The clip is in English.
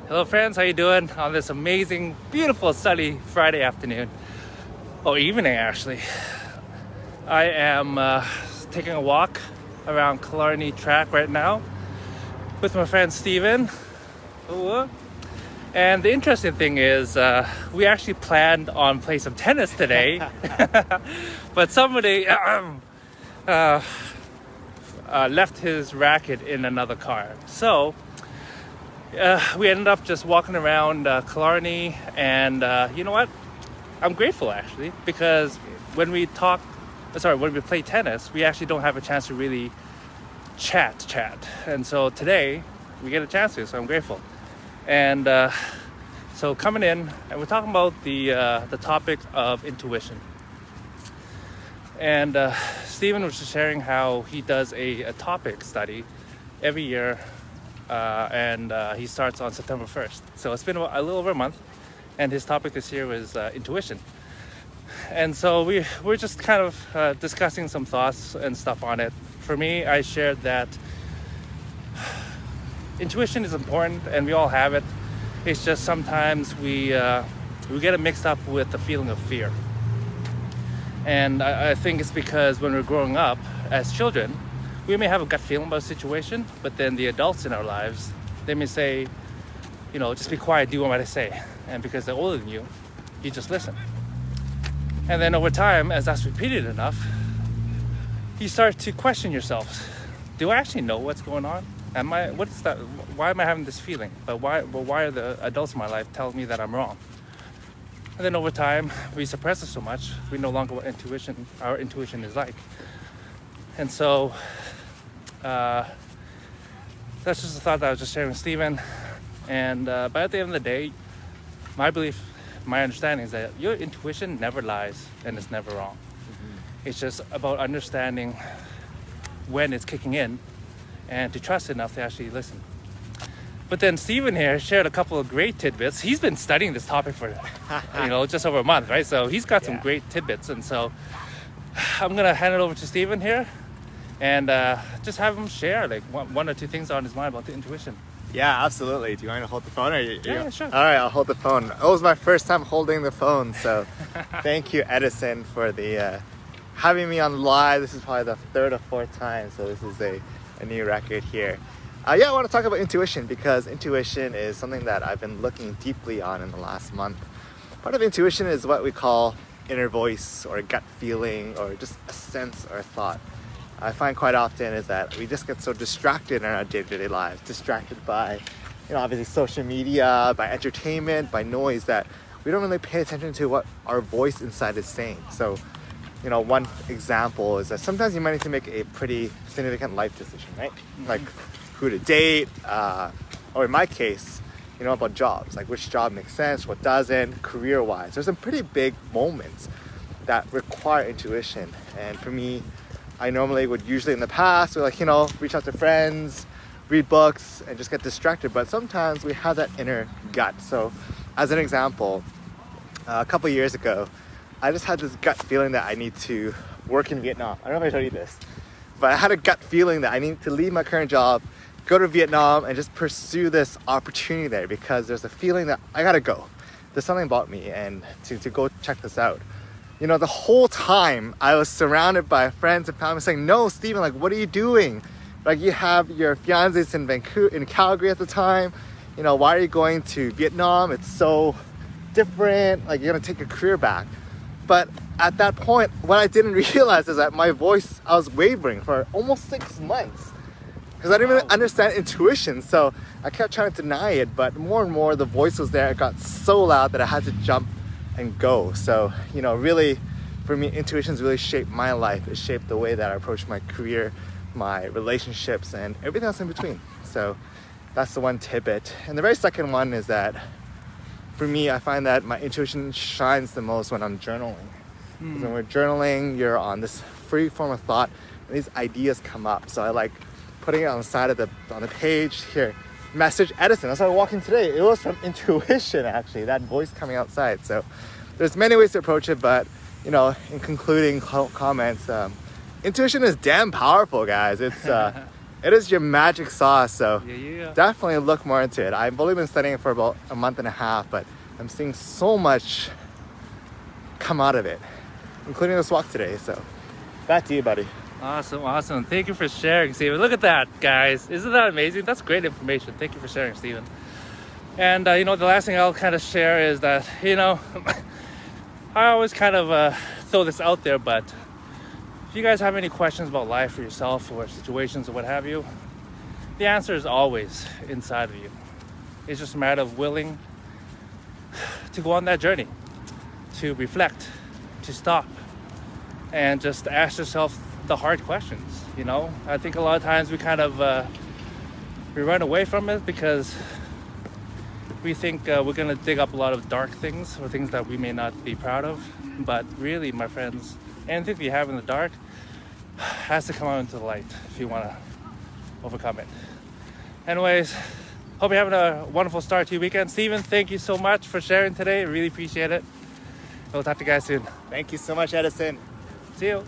Hello friends, how you doing on this amazing, beautiful, sunny Friday afternoon? Or evening actually. I am taking a walk around Killarney track right now with my friend Steven. And the interesting thing is we actually planned on playing some tennis today. But somebody left his racket in another car. So we ended up just walking around Killarney, and you know what? I'm grateful actually, because when we play tennis, we actually don't have a chance to really chat. And so today we get a chance to, so I'm grateful. And so coming in, and we're talking about the topic of intuition. And Steven was just sharing how he does a topic study every year. And he starts on September 1st. So it's been a little over a month, and his topic this year was intuition. And so we're just kind of discussing some thoughts and stuff on it. For me, I shared that intuition is important, and we all have it. It's just sometimes we get it mixed up with the feeling of fear. And I think it's because when we're growing up as children, we may have a gut feeling about a situation, but then the adults in our lives, they may say, just be quiet, do what I say. And because they're older than you, you just listen. And then over time, as that's repeated enough, you start to question yourself. Do I actually know what's going on? What is that? Why am I having this feeling? But why are the adults in my life telling me that I'm wrong? And then over time, we suppress it so much, we no longer what our intuition is like. And so that's just a thought that I was just sharing with Steven. And but at the end of the day, my understanding is that your intuition never lies and it's never wrong. Mm-hmm. It's just about understanding when it's kicking in and to trust enough to actually listen. But then Steven here shared a couple of great tidbits. He's been studying this topic for just over a month, right? So he's got some great tidbits. And so I'm gonna hand it over to Steven here and just have him share like one or two things on his mind about the intuition. Yeah, absolutely. Do you want me to hold the phone? Yeah, sure. All right, I'll hold the phone. It was my first time holding the phone, so thank you, Edison, for the having me on live. This is probably the third or fourth time, so this is a new record here. I want to talk about intuition because intuition is something that I've been looking deeply on in the last month. Part of intuition is what we call inner voice or gut feeling or just a sense or a thought. I find quite often is that we just get so distracted in our day-to-day lives, distracted by, obviously social media, by entertainment, by noise, that we don't really pay attention to what our voice inside is saying. So, one example is that sometimes you might need to make a pretty significant life decision, right? Mm-hmm. Like who to date, or in my case, about jobs, like which job makes sense, what doesn't, career-wise. There's some pretty big moments that require intuition. And for me, I normally would usually in the past, reach out to friends, read books, and just get distracted. But sometimes we have that inner gut. So as an example, a couple years ago, I just had this gut feeling that I need to work in Vietnam. I don't know if I told you this, but I had a gut feeling that I need to leave my current job, go to Vietnam, and just pursue this opportunity there because there's a feeling that I gotta go. There's something about me and to go check this out. The whole time I was surrounded by friends and family saying, no, Steven, what are you doing? Like, you have your fiancés in Calgary at the time. Why are you going to Vietnam? It's so different. You're going to take your career back. But at that point, what I didn't realize is that my voice, I was wavering for almost 6 months because I didn't really understand intuition. So I kept trying to deny it, but more and more the voice was there. It got so loud that I had to jump and go. So, really, for me, intuition's really shaped my life. It shaped the way that I approach my career, my relationships, and everything else in between. So that's the one tidbit. And the very second one is that for me, I find that my intuition shines the most when I'm journaling. Because when we're journaling, you're on this free form of thought, and these ideas come up. So I like putting it on the side of on the page here. Message Edison. As I was walking today, it was from intuition, actually, that voice coming outside. So there's many ways to approach it, but in concluding comments, intuition is damn powerful, guys. It's it is your magic sauce. So Yeah. definitely look more into it. I've only been studying it for about a month and a half, but I'm seeing so much come out of it, including this walk today. So back to you, buddy. Awesome. Thank you for sharing, Steven. Look at that, guys. Isn't that amazing? That's great information. Thank you for sharing, Steven. And, the last thing I'll kind of share is that, I always kind of throw this out there, but if you guys have any questions about life or yourself or situations or what have you, the answer is always inside of you. It's just a matter of willing to go on that journey, to reflect, to stop, and just ask yourself the hard questions. I think a lot of times we kind of we run away from it because we think we're going to dig up a lot of dark things or things that we may not be proud of. But really, my friends, anything you have in the dark has to come out into the light if you want to overcome it. Anyways, hope you're having a wonderful start to your weekend. Steven, thank you so much for sharing today. I really appreciate it. We'll talk to you guys soon. Thank you so much, Edison. See you.